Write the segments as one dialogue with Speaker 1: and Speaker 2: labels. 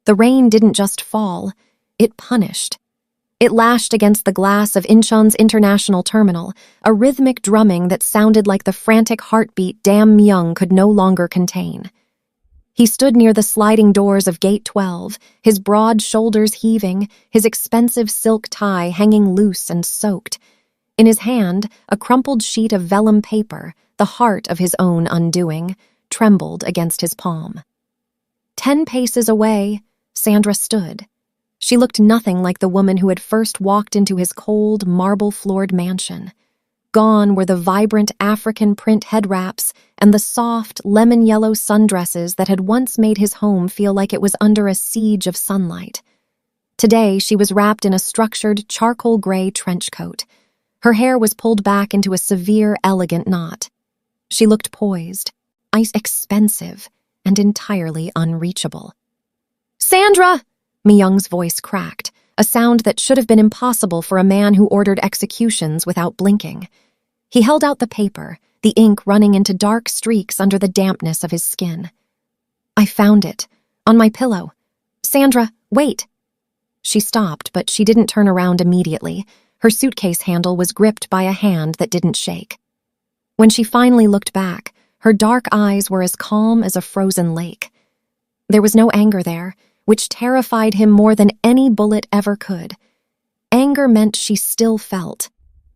Speaker 1: The rain didn't just fall, it punished. It lashed against the glass of Incheon's international terminal, a rhythmic drumming that sounded like the frantic heartbeat Dam Myung could no longer contain. He stood near the sliding doors of Gate 12, his broad shoulders heaving, his expensive silk tie hanging loose and soaked. In his hand, a crumpled sheet of vellum paper, the heart of his own undoing, trembled against his palm. 10 paces away, Sandra stood. She looked nothing like the woman who had first walked into his cold, marble-floored mansion. Gone were the vibrant African print head wraps and the soft, lemon-yellow sundresses that had once made his home feel like it was under a siege of sunlight. Today, she was wrapped in a structured, charcoal-gray trench coat. Her hair was pulled back into a severe, elegant knot. She looked poised, expensive, and entirely unreachable. "Sandra!" Myung's voice cracked, a sound that should have been impossible for a man who ordered executions without blinking. He held out the paper, the ink running into dark streaks under the dampness of his skin. "I found it, on my pillow. Sandra, wait!" She stopped, but she didn't turn around immediately. Her suitcase handle was gripped by a hand that didn't shake. When she finally looked back, her dark eyes were as calm as a frozen lake. There was no anger there, which terrified him more than any bullet ever could. Anger meant she still felt.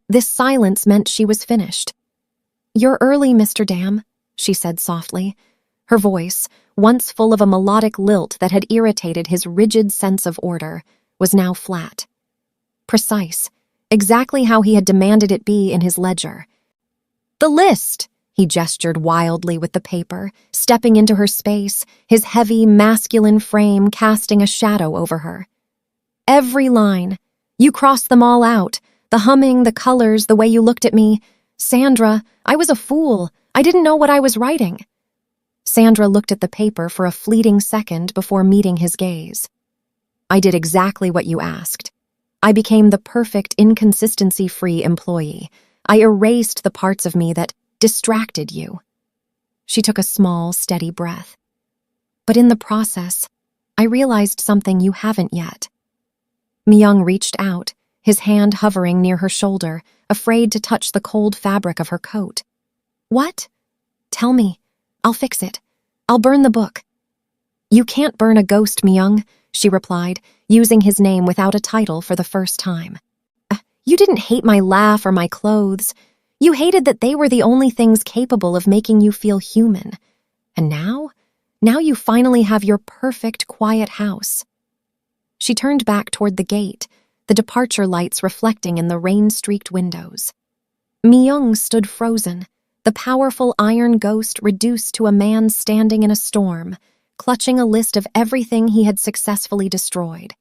Speaker 1: This silence meant she was finished. "You're early, Mr. Dam," she said softly. Her voice, once full of a melodic lilt that had irritated his rigid sense of order, was now flat. Precise, exactly how he had demanded it be in his ledger. "The list!" He gestured wildly with the paper, stepping into her space, his heavy, masculine frame casting a shadow over her. "Every line. You crossed them all out. The humming, the colors, the way you looked at me. Sandra, I was a fool. I didn't know what I was writing." Sandra looked at the paper for a fleeting second before meeting his gaze. "I did exactly what you asked. I became the perfect inconsistency-free employee. I erased the parts of me that distracted you." She took a small, steady breath. "But in the process, I realized something you haven't yet." Myung reached out, his hand hovering near her shoulder, afraid to touch the cold fabric of her coat. "What?" "Tell me. I'll fix it. I'll burn the book." "You can't burn a ghost, Myung," she replied, using his name without a title for the first time. "You didn't hate my laugh or my clothes. You hated that they were the only things capable of making you feel human. And now you finally have your perfect, quiet house." She turned back toward the gate, the departure lights reflecting in the rain-streaked windows. Myung stood frozen, the powerful iron ghost reduced to a man standing in a storm, clutching a list of everything he had successfully destroyed.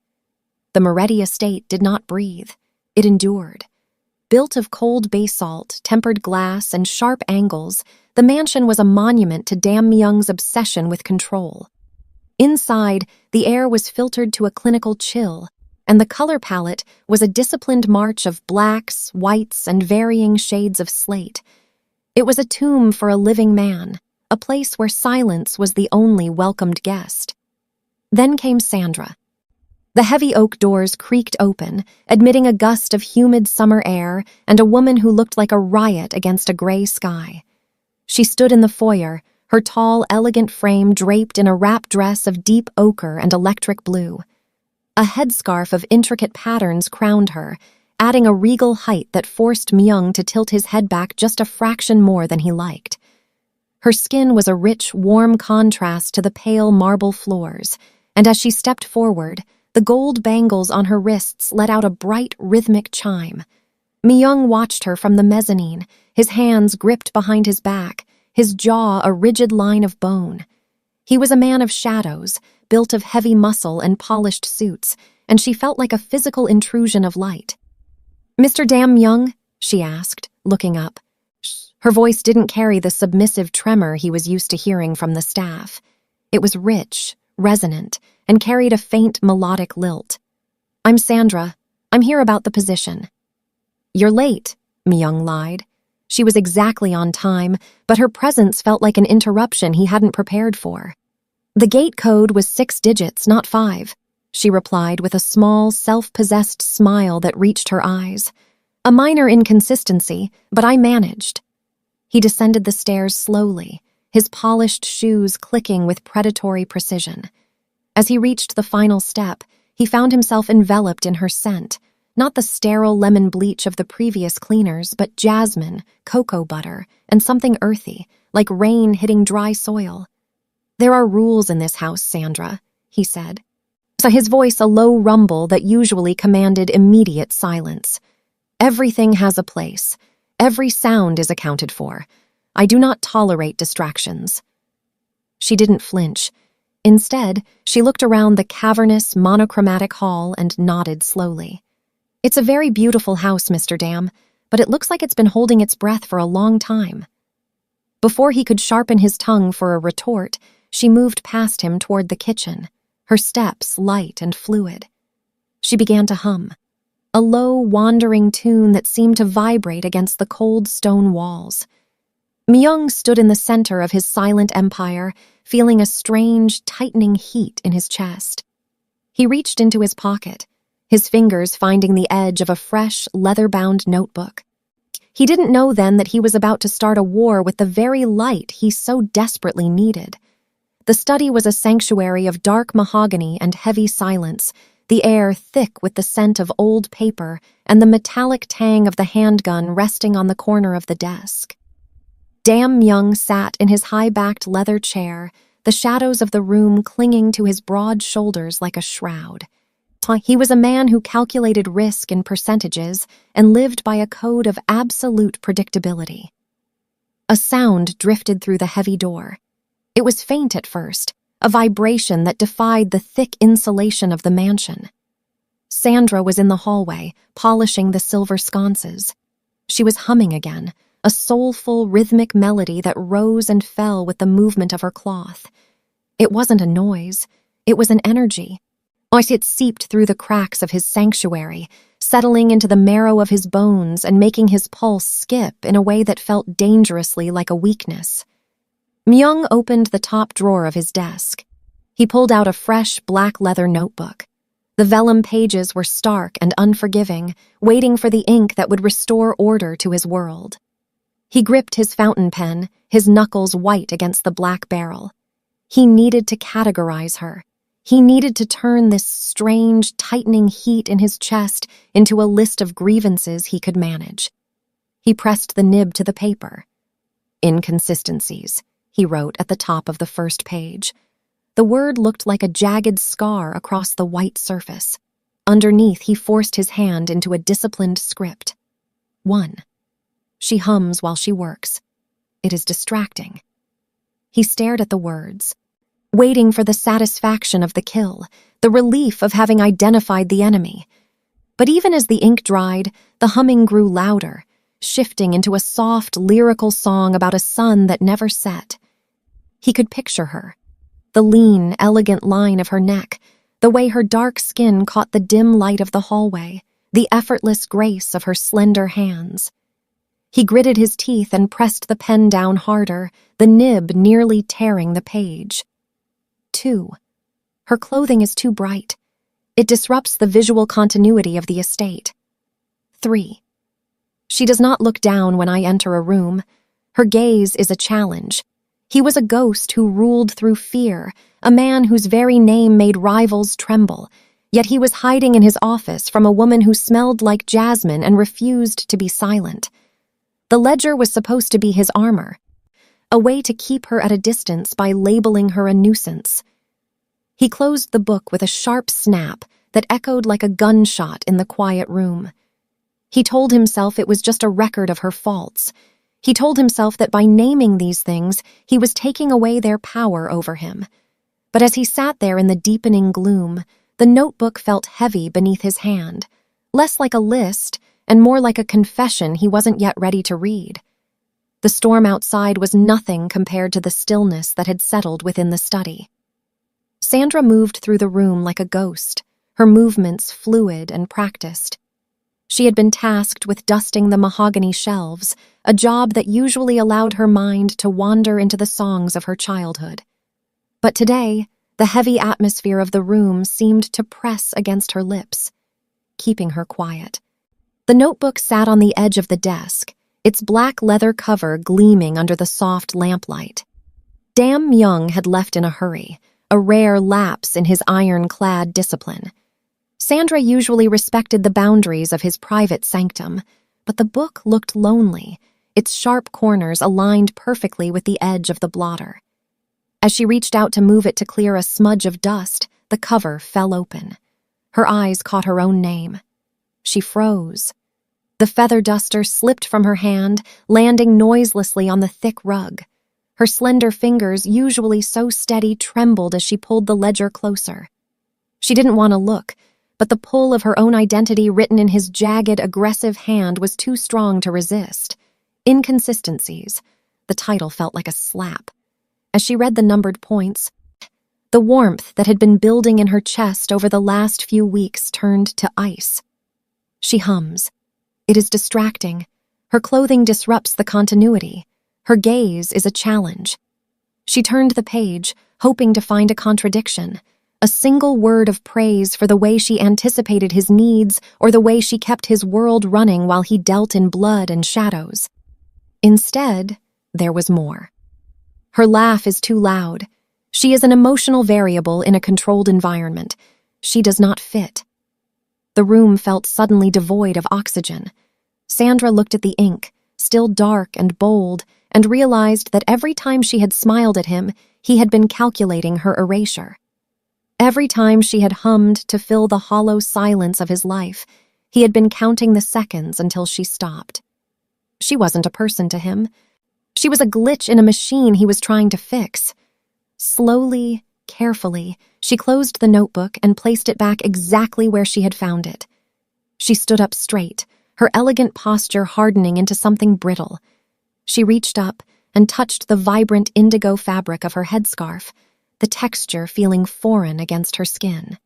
Speaker 1: The Moretti estate did not breathe. It endured. Built of cold basalt, tempered glass, and sharp angles, the mansion was a monument to Dam Myung's obsession with control. Inside, the air was filtered to a clinical chill, and the color palette was a disciplined march of blacks, whites, and varying shades of slate. It was a tomb for a living man, a place where silence was the only welcomed guest. Then came Sandra. The heavy oak doors creaked open, admitting a gust of humid summer air and a woman who looked like a riot against a gray sky. She stood in the foyer, her tall, elegant frame draped in a wrap dress of deep ochre and electric blue. A headscarf of intricate patterns crowned her, adding a regal height that forced Myung to tilt his head back just a fraction more than he liked. Her skin was a rich, warm contrast to the pale marble floors, and as she stepped forward, the gold bangles on her wrists let out a bright, rhythmic chime. Myung watched her from the mezzanine, his hands gripped behind his back, his jaw a rigid line of bone. He was a man of shadows, built of heavy muscle and polished suits, and she felt like a physical intrusion of light. "Mr. Dam Myung?" she asked, looking up. Her voice didn't carry the submissive tremor he was used to hearing from the staff. It was rich, resonant, and carried a faint melodic lilt. "I'm Sandra. I'm here about the position." "You're late," Myung lied. She was exactly on time, but her presence felt like an interruption he hadn't prepared for. The gate code was 6 digits, not 5, she replied with a small, self-possessed smile that reached her eyes. A minor inconsistency, but I managed. He descended the stairs slowly, his polished shoes clicking with predatory precision. As he reached the final step, he found himself enveloped in her scent, not the sterile lemon bleach of the previous cleaners, but jasmine, cocoa butter, and something earthy, like rain hitting dry soil. There are rules in this house, Sandra, he said. So his voice a low rumble that usually commanded immediate silence. Everything has a place. Every sound is accounted for. I do not tolerate distractions. She didn't flinch. Instead, she looked around the cavernous, monochromatic hall and nodded slowly. It's a very beautiful house, Mr. Dam, but it looks like it's been holding its breath for a long time. Before he could sharpen his tongue for a retort, she moved past him toward the kitchen, her steps light and fluid. She began to hum, a low, wandering tune that seemed to vibrate against the cold stone walls. Myung stood in the center of his silent empire, feeling a strange, tightening heat in his chest. He reached into his pocket, his fingers finding the edge of a fresh, leather-bound notebook. He didn't know then that he was about to start a war with the very light he so desperately needed. The study was a sanctuary of dark mahogany and heavy silence, the air thick with the scent of old paper and the metallic tang of the handgun resting on the corner of the desk. Dam Myung sat in his high-backed leather chair, the shadows of the room clinging to his broad shoulders like a shroud. He was a man who calculated risk in percentages and lived by a code of absolute predictability. A sound drifted through the heavy door. It was faint at first, a vibration that defied the thick insulation of the mansion. Sandra was in the hallway, polishing the silver sconces. She was humming again, a soulful, rhythmic melody that rose and fell with the movement of her cloth. It wasn't a noise, it was an energy. It seeped through the cracks of his sanctuary, settling into the marrow of his bones and making his pulse skip in a way that felt dangerously like a weakness. Myung opened the top drawer of his desk. He pulled out a fresh black leather notebook. The vellum pages were stark and unforgiving, waiting for the ink that would restore order to his world. He gripped his fountain pen, his knuckles white against the black barrel. He needed to categorize her. He needed to turn this strange, tightening heat in his chest into a list of grievances he could manage. He pressed the nib to the paper. Inconsistencies, he wrote at the top of the first page. The word looked like a jagged scar across the white surface. Underneath, he forced his hand into a disciplined script. 1. She hums while she works. It is distracting. He stared at the words, waiting for the satisfaction of the kill, the relief of having identified the enemy. But even as the ink dried, the humming grew louder, shifting into a soft, lyrical song about a sun that never set. He could picture her, the lean, elegant line of her neck, the way her dark skin caught the dim light of the hallway, the effortless grace of her slender hands. He gritted his teeth and pressed the pen down harder, the nib nearly tearing the page. 2. Her clothing is too bright. It disrupts the visual continuity of the estate. 3. She does not look down when I enter a room. Her gaze is a challenge. He was a ghost who ruled through fear, a man whose very name made rivals tremble, yet he was hiding in his office from a woman who smelled like jasmine and refused to be silent. The ledger was supposed to be his armor, a way to keep her at a distance by labeling her a nuisance. He closed the book with a sharp snap that echoed like a gunshot in the quiet room. He told himself it was just a record of her faults. He told himself that by naming these things, he was taking away their power over him. But as he sat there in the deepening gloom, the notebook felt heavy beneath his hand, less like a list and more like a confession he wasn't yet ready to read. The storm outside was nothing compared to the stillness that had settled within the study. Sandra moved through the room like a ghost, her movements fluid and practiced. She had been tasked with dusting the mahogany shelves, a job that usually allowed her mind to wander into the songs of her childhood. But today, the heavy atmosphere of the room seemed to press against her lips, keeping her quiet. The notebook sat on the edge of the desk, its black leather cover gleaming under the soft lamplight. Dam Myung had left in a hurry, a rare lapse in his iron-clad discipline. Sandra usually respected the boundaries of his private sanctum, but the book looked lonely, its sharp corners aligned perfectly with the edge of the blotter. As she reached out to move it to clear a smudge of dust, the cover fell open. Her eyes caught her own name. She froze. The feather duster slipped from her hand, landing noiselessly on the thick rug. Her slender fingers, usually so steady, trembled as she pulled the ledger closer. She didn't want to look, but the pull of her own identity written in his jagged, aggressive hand was too strong to resist. Inconsistencies. The title felt like a slap. As she read the numbered points, the warmth that had been building in her chest over the last few weeks turned to ice. She hums. It is distracting. Her clothing disrupts the continuity. Her gaze is a challenge. She turned the page, hoping to find a contradiction, a single word of praise for the way she anticipated his needs or the way she kept his world running while he dealt in blood and shadows. Instead, there was more. Her laugh is too loud. She is an emotional variable in a controlled environment. She does not fit. The room felt suddenly devoid of oxygen. Sandra looked at the ink, still dark and bold, and realized that every time she had smiled at him, he had been calculating her erasure. Every time she had hummed to fill the hollow silence of his life, he had been counting the seconds until she stopped. She wasn't a person to him. She was a glitch in a machine he was trying to fix. Slowly, carefully, she closed the notebook and placed it back exactly where she had found it. She stood up straight, her elegant posture hardening into something brittle. She reached up and touched the vibrant indigo fabric of her headscarf, the texture feeling foreign against her skin.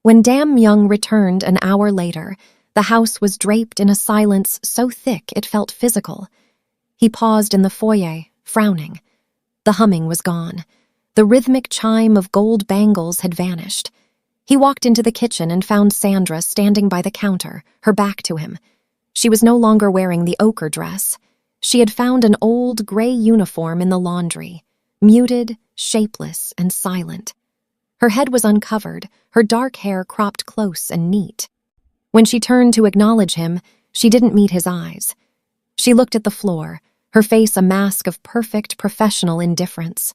Speaker 1: When Dam Myung returned an hour later, the house was draped in a silence so thick it felt physical. He paused in the foyer, frowning. The humming was gone. The rhythmic chime of gold bangles had vanished. He walked into the kitchen and found Sandra standing by the counter, her back to him. She was no longer wearing the ochre dress. She had found an old gray uniform in the laundry, muted, shapeless, and silent. Her head was uncovered, her dark hair cropped close and neat. When she turned to acknowledge him, she didn't meet his eyes. She looked at the floor, her face a mask of perfect professional indifference.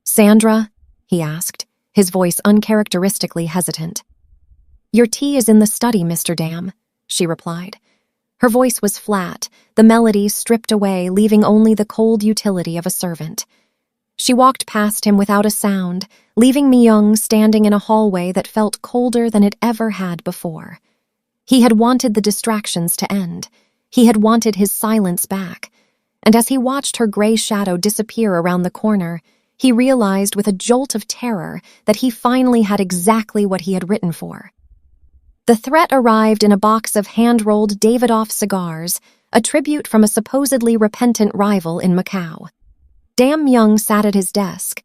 Speaker 1: "Sandra?" he asked, his voice uncharacteristically hesitant. "Your tea is in the study, Mr. Dam," she replied. Her voice was flat, the melody stripped away, leaving only the cold utility of a servant. She walked past him without a sound, leaving Myung standing in a hallway that felt colder than it ever had before. He had wanted the distractions to end. He had wanted his silence back. And as he watched her gray shadow disappear around the corner, he realized with a jolt of terror that he finally had exactly what he had written for. The threat arrived in a box of hand-rolled Davidoff cigars, a tribute from a supposedly repentant rival in Macau. Dam Myung sat at his desk,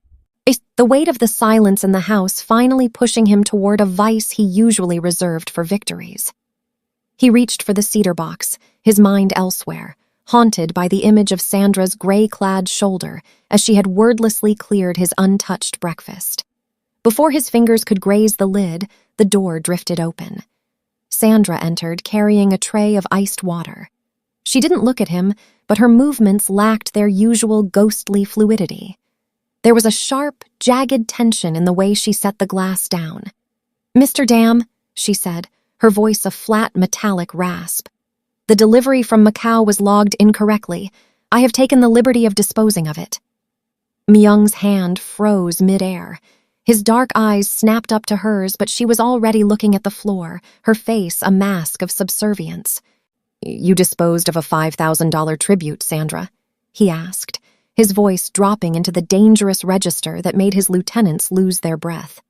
Speaker 1: the weight of the silence in the house finally pushing him toward a vice he usually reserved for victories. He reached for the cedar box, his mind elsewhere, haunted by the image of Sandra's gray-clad shoulder as she had wordlessly cleared his untouched breakfast. Before his fingers could graze the lid, the door drifted open. Sandra entered, carrying a tray of iced water. She didn't look at him, but her movements lacked their usual ghostly fluidity. There was a sharp, jagged tension in the way she set the glass down. "Mr. Dam," she said, her voice a flat, metallic rasp. "The delivery from Macau was logged incorrectly. I have taken the liberty of disposing of it." Myung's hand froze mid-air. His dark eyes snapped up to hers, but she was already looking at the floor, her face a mask of subservience. "You disposed of a $5,000 tribute, Sandra?" he asked, his voice dropping into the dangerous register that made his lieutenants lose their breath.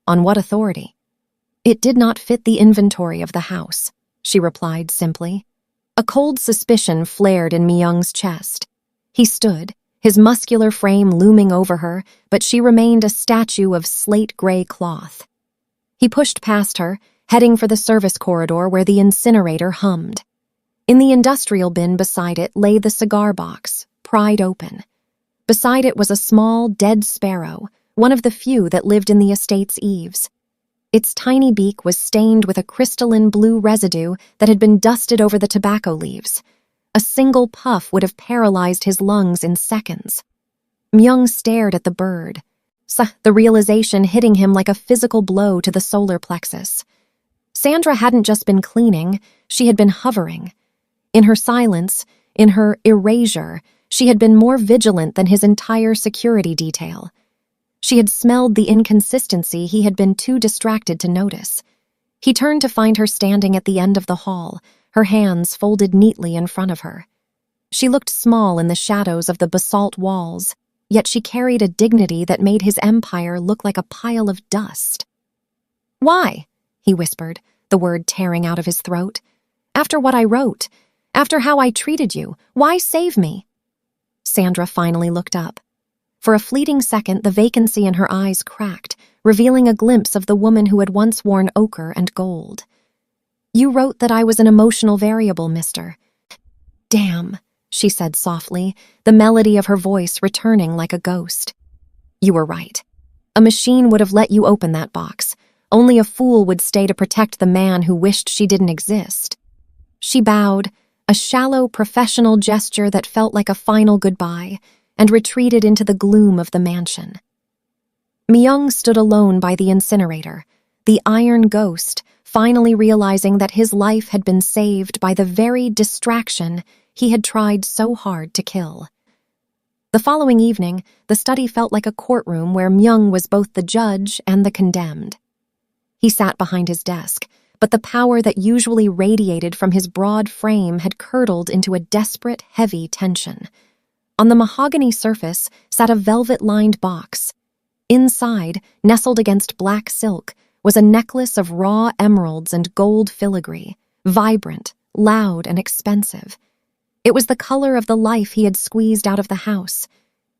Speaker 1: "On what authority?" "It did not fit the inventory of the house," she replied simply. A cold suspicion flared in Myung's chest. He stood, his muscular frame looming over her, but she remained a statue of slate-gray cloth. He pushed past her, heading for the service corridor where the incinerator hummed. In the industrial bin beside it lay the cigar box, pried open. Beside it was a small, dead sparrow, one of the few that lived in the estate's eaves. Its tiny beak was stained with a crystalline blue residue that had been dusted over the tobacco leaves. A single puff would have paralyzed his lungs in seconds. Myung stared at the bird, the realization hitting him like a physical blow to the solar plexus. Sandra hadn't just been cleaning, she had been hovering. In her silence, in her erasure, she had been more vigilant than his entire security detail. She had smelled the inconsistency he had been too distracted to notice. He turned to find her standing at the end of the hall, her hands folded neatly in front of her. She looked small in the shadows of the basalt walls, yet she carried a dignity that made his empire look like a pile of dust. "Why?" he whispered, the word tearing out of his throat. "After what I wrote, after how I treated you, why save me?" Sandra finally looked up. For a fleeting second, the vacancy in her eyes cracked, revealing a glimpse of the woman who had once worn ochre and gold. "You wrote that I was an emotional variable, mister." "Damn," she said softly, the melody of her voice returning like a ghost. "You were right. A machine would have let you open that box. Only a fool would stay to protect the man who wished she didn't exist." She bowed, a shallow, professional gesture that felt like a final goodbye, and retreated into the gloom of the mansion. Myung stood alone by the incinerator, the iron ghost, finally realizing that his life had been saved by the very distraction he had tried so hard to kill. The following evening, the study felt like a courtroom where Myung was both the judge and the condemned. He sat behind his desk, but the power that usually radiated from his broad frame had curdled into a desperate, heavy tension. On the mahogany surface sat a velvet-lined box. Inside, nestled against black silk, was a necklace of raw emeralds and gold filigree, vibrant, loud, and expensive. It was the color of the life he had squeezed out of the house.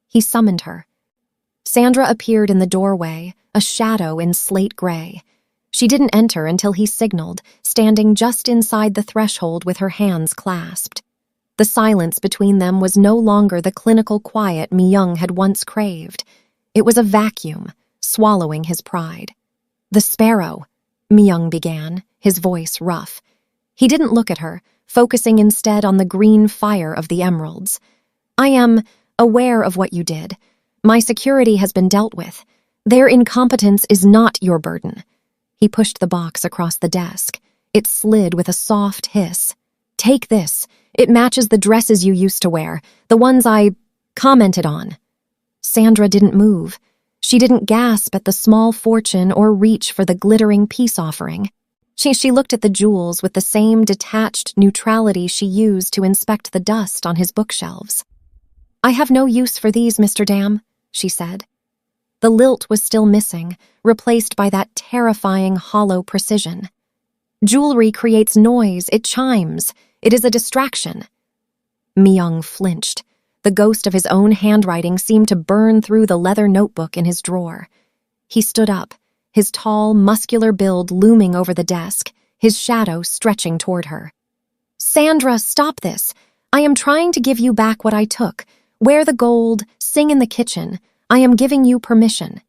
Speaker 1: He summoned her. Sandra appeared in the doorway, a shadow in slate gray. She didn't enter until he signaled, standing just inside the threshold with her hands clasped. The silence between them was no longer the clinical quiet Myung had once craved. It was a vacuum, swallowing his pride. "The sparrow," Myung began, his voice rough. He didn't look at her, focusing instead on the green fire of the emeralds. "I am aware of what you did. My security has been dealt with. Their incompetence is not your burden." He pushed the box across the desk. It slid with a soft hiss. "Take this. It matches the dresses you used to wear, the ones I commented on." Sandra didn't move. She didn't gasp at the small fortune or reach for the glittering peace offering. She looked at the jewels with the same detached neutrality she used to inspect the dust on his bookshelves. "I have no use for these, Mr. Dam," she said. The lilt was still missing, replaced by that terrifying hollow precision. "Jewelry creates noise, it chimes. It is a distraction." Myung flinched. The ghost of his own handwriting seemed to burn through the leather notebook in his drawer. He stood up, his tall, muscular build looming over the desk, his shadow stretching toward her. "Sandra, stop this. I am trying to give you back what I took. Wear the gold, sing in the kitchen. I am giving you permission."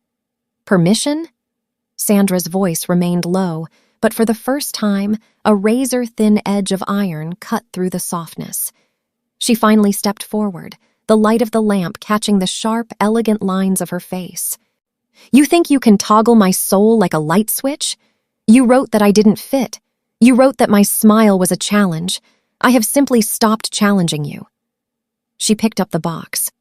Speaker 1: "Permission?" Sandra's voice remained low, but for the first time, a razor-thin edge of iron cut through the softness. She finally stepped forward, the light of the lamp catching the sharp, elegant lines of her face. "You think you can toggle my soul like a light switch? You wrote that I didn't fit. You wrote that my smile was a challenge. I have simply stopped challenging you." She picked up the box.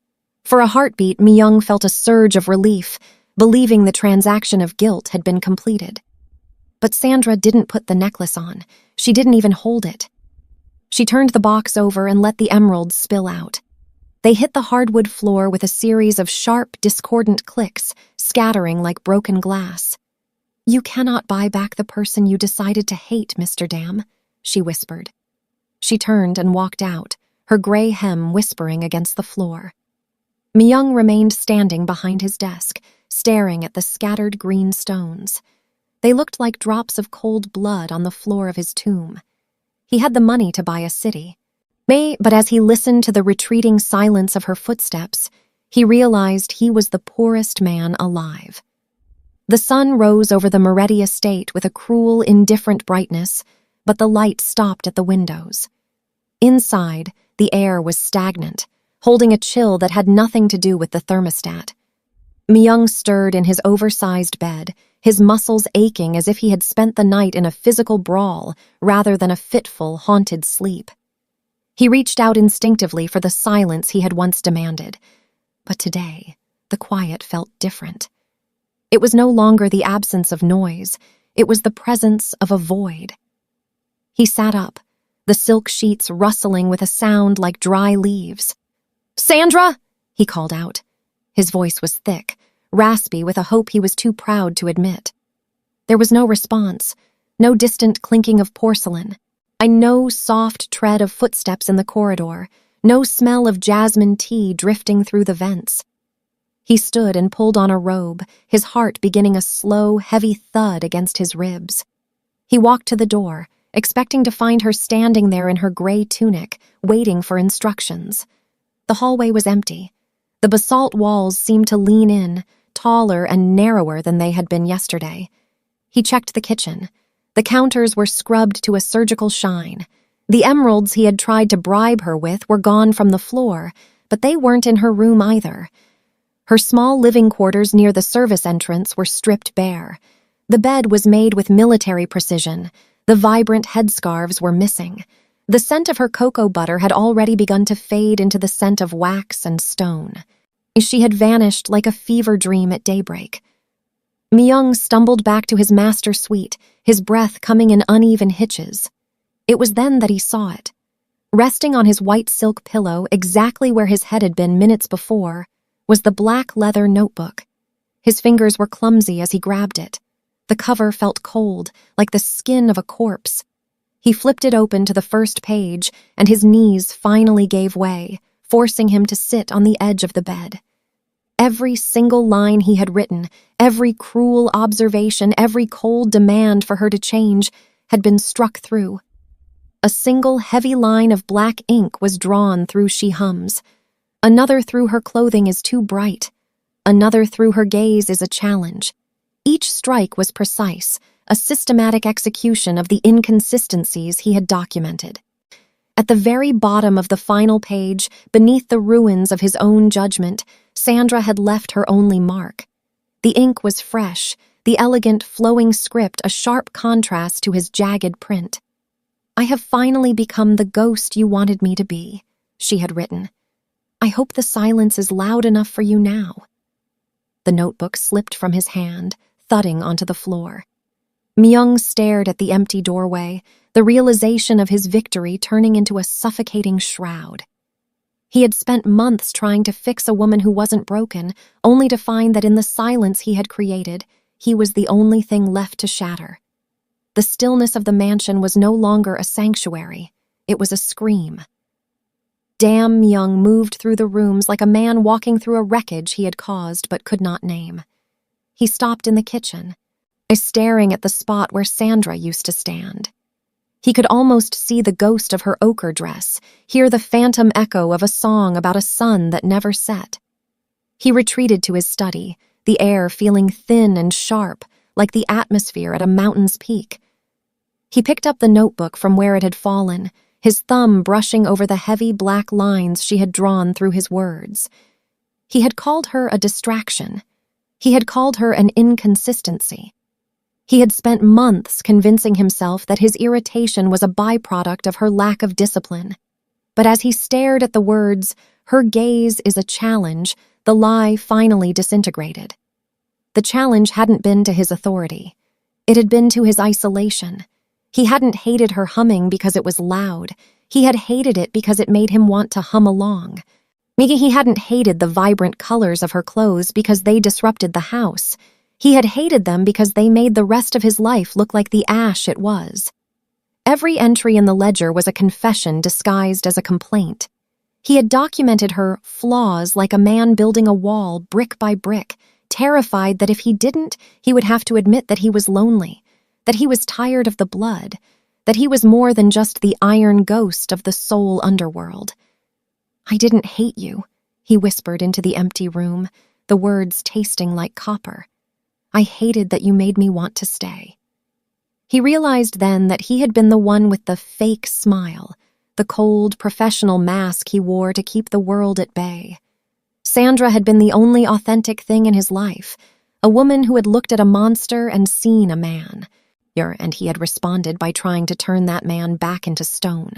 Speaker 1: For a heartbeat, Myung felt a surge of relief, believing the transaction of guilt had been completed. But Sandra didn't put the necklace on. She didn't even hold it. She turned the box over and let the emeralds spill out. They hit the hardwood floor with a series of sharp, discordant clicks, scattering like broken glass. "You cannot buy back the person you decided to hate, Mr. Dam," she whispered. She turned and walked out, her gray hem whispering against the floor. Myung remained standing behind his desk, staring at the scattered green stones. They looked like drops of cold blood on the floor of his tomb. He had the money to buy a city. But as he listened to the retreating silence of her footsteps, he realized he was the poorest man alive. The sun rose over the Moretti estate with a cruel, indifferent brightness, but the light stopped at the windows. Inside, the air was stagnant, holding a chill that had nothing to do with the thermostat. Myung stirred in his oversized bed, his muscles aching as if he had spent the night in a physical brawl rather than a fitful, haunted sleep. He reached out instinctively for the silence he had once demanded, but today, the quiet felt different. It was no longer the absence of noise, it was the presence of a void. He sat up, the silk sheets rustling with a sound like dry leaves. "Sandra!" he called out. His voice was thick, raspy with a hope he was too proud to admit. There was no response, no distant clinking of porcelain, no soft tread of footsteps in the corridor, no smell of jasmine tea drifting through the vents. He stood and pulled on a robe, his heart beginning a slow, heavy thud against his ribs. He walked to the door, expecting to find her standing there in her gray tunic, waiting for instructions. The hallway was empty. The basalt walls seemed to lean in, taller and narrower than they had been yesterday. He checked the kitchen. The counters were scrubbed to a surgical shine. The emeralds he had tried to bribe her with were gone from the floor, but they weren't in her room either. Her small living quarters near the service entrance were stripped bare. The bed was made with military precision. The vibrant headscarves were missing. The scent of her cocoa butter had already begun to fade into the scent of wax and stone. She had vanished like a fever dream at daybreak. Myung stumbled back to his master suite, his breath coming in uneven hitches. It was then that he saw it. Resting on his white silk pillow, exactly where his head had been minutes before, was the black leather notebook. His fingers were clumsy as he grabbed it. The cover felt cold, like the skin of a corpse. He flipped it open to the first page, and his knees finally gave way, forcing him to sit on the edge of the bed. Every single line he had written, every cruel observation, every cold demand for her to change, had been struck through. A single heavy line of black ink was drawn through she hums. Another through her clothing is too bright. Another through her gaze is a challenge. Each strike was precise, a systematic execution of the inconsistencies he had documented. At the very bottom of the final page, beneath the ruins of his own judgment, Sandra had left her only mark. The ink was fresh, the elegant, flowing script a sharp contrast to his jagged print. "I have finally become the ghost you wanted me to be," she had written. "I hope the silence is loud enough for you now." The notebook slipped from his hand, thudding onto the floor. Myung stared at the empty doorway, the realization of his victory turning into a suffocating shroud. He had spent months trying to fix a woman who wasn't broken, only to find that in the silence he had created, he was the only thing left to shatter. The stillness of the mansion was no longer a sanctuary. It was a scream. Damn Myung moved through the rooms like a man walking through a wreckage he had caused but could not name. He stopped in the kitchen, staring at the spot where Sandra used to stand. He could almost see the ghost of her ochre dress, hear the phantom echo of a song about a sun that never set. He retreated to his study, the air feeling thin and sharp, like the atmosphere at a mountain's peak. He picked up the notebook from where it had fallen, his thumb brushing over the heavy black lines she had drawn through his words. He had called her a distraction. He had called her an inconsistency. He had spent months convincing himself that his irritation was a byproduct of her lack of discipline. But as he stared at the words, "Her gaze is a challenge," the lie finally disintegrated. The challenge hadn't been to his authority. It had been to his isolation. He hadn't hated her humming because it was loud. He had hated it because it made him want to hum along. He hadn't hated the vibrant colors of her clothes because they disrupted the house. He had hated them because they made the rest of his life look like the ash it was. Every entry in the ledger was a confession disguised as a complaint. He had documented her flaws like a man building a wall brick by brick, terrified that if he didn't, he would have to admit that he was lonely, that he was tired of the blood, that he was more than just the iron ghost of the soul underworld. "I didn't hate you," he whispered into the empty room, the words tasting like copper. "I hated that you made me want to stay." He realized then that he had been the one with the fake smile, the cold, professional mask he wore to keep the world at bay. Sandra had been the only authentic thing in his life, a woman who had looked at a monster and seen a man. And he had responded by trying to turn that man back into stone.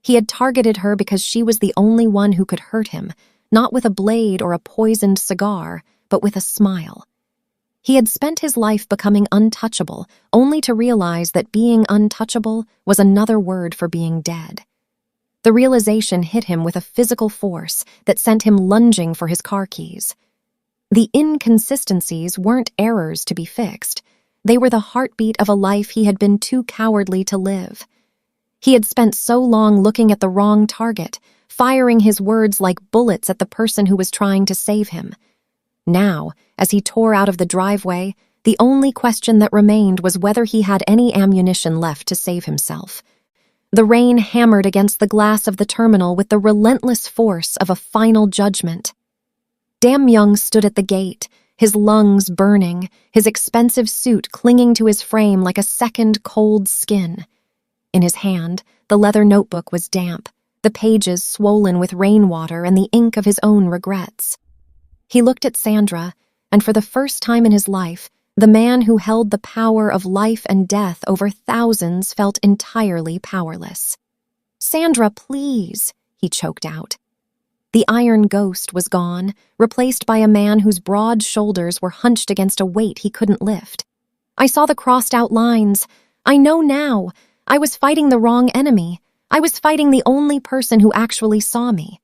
Speaker 1: He had targeted her because she was the only one who could hurt him, not with a blade or a poisoned cigar, but with a smile. He had spent his life becoming untouchable, only to realize that being untouchable was another word for being dead. The realization hit him with a physical force that sent him lunging for his car keys. The inconsistencies weren't errors to be fixed. They were the heartbeat of a life he had been too cowardly to live. He had spent so long looking at the wrong target, firing his words like bullets at the person who was trying to save him. Now, as he tore out of the driveway, the only question that remained was whether he had any ammunition left to save himself. The rain hammered against the glass of the terminal with the relentless force of a final judgment. Dam Young stood at the gate, his lungs burning, his expensive suit clinging to his frame like a second cold skin. In his hand, the leather notebook was damp, the pages swollen with rainwater and the ink of his own regrets. He looked at Sandra, and for the first time in his life, the man who held the power of life and death over thousands felt entirely powerless. "Sandra, please," he choked out. The iron ghost was gone, replaced by a man whose broad shoulders were hunched against a weight he couldn't lift. "I saw the crossed-out lines. I know now. I was fighting the wrong enemy. I was fighting the only person who actually saw me."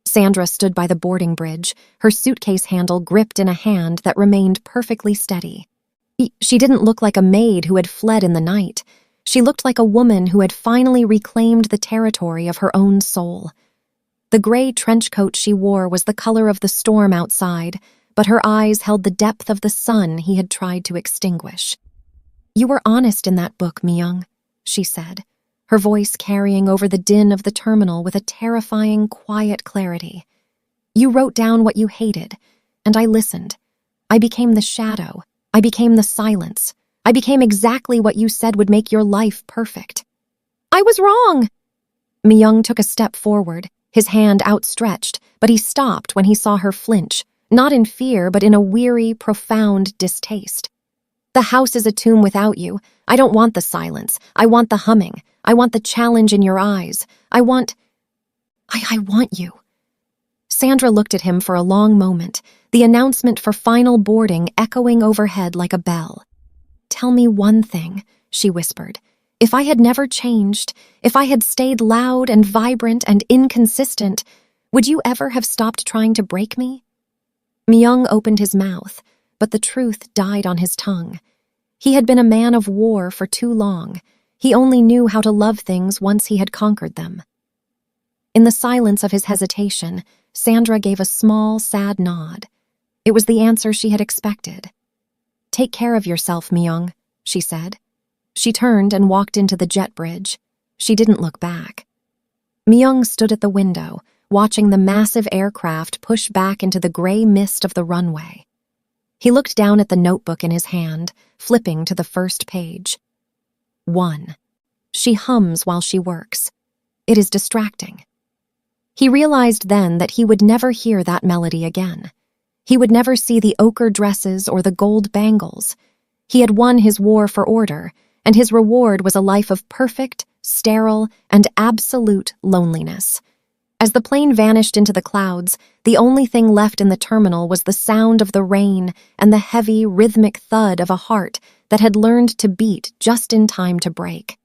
Speaker 1: Sandra stood by the boarding bridge, her suitcase handle gripped in a hand that remained perfectly steady. She didn't look like a maid who had fled in the night. She looked like a woman who had finally reclaimed the territory of her own soul. The gray trench coat she wore was the color of the storm outside, but her eyes held the depth of the sun he had tried to extinguish. "You were honest in that book, Myung," she said, her voice carrying over the din of the terminal with a terrifying, quiet clarity. "You wrote down what you hated, and I listened. I became the shadow. I became the silence. I became exactly what you said would make your life perfect." "I was wrong!" Myung took a step forward, his hand outstretched, but he stopped when he saw her flinch, not in fear but in a weary, profound distaste. "The house is a tomb without you. I don't want the silence. I want the humming. I want the challenge in your eyes. I want you." Sandra looked at him for a long moment, the announcement for final boarding echoing overhead like a bell. "Tell me one thing," she whispered. "If I had never changed, if I had stayed loud and vibrant and inconsistent, would you ever have stopped trying to break me?" Myung opened his mouth, but the truth died on his tongue. He had been a man of war for too long. He only knew how to love things once he had conquered them. In the silence of his hesitation, Sandra gave a small, sad nod. It was the answer she had expected. "Take care of yourself, Myung," she said. She turned and walked into the jet bridge. She didn't look back. Myung stood at the window, watching the massive aircraft push back into the gray mist of the runway. He looked down at the notebook in his hand, flipping to the first page. 1. She hums while she works. It is distracting. He realized then that he would never hear that melody again. He would never see the ochre dresses or the gold bangles. He had won his war for order, and his reward was a life of perfect, sterile, and absolute loneliness. As the plane vanished into the clouds, the only thing left in the terminal was the sound of the rain and the heavy, rhythmic thud of a heart that had learned to beat just in time to break.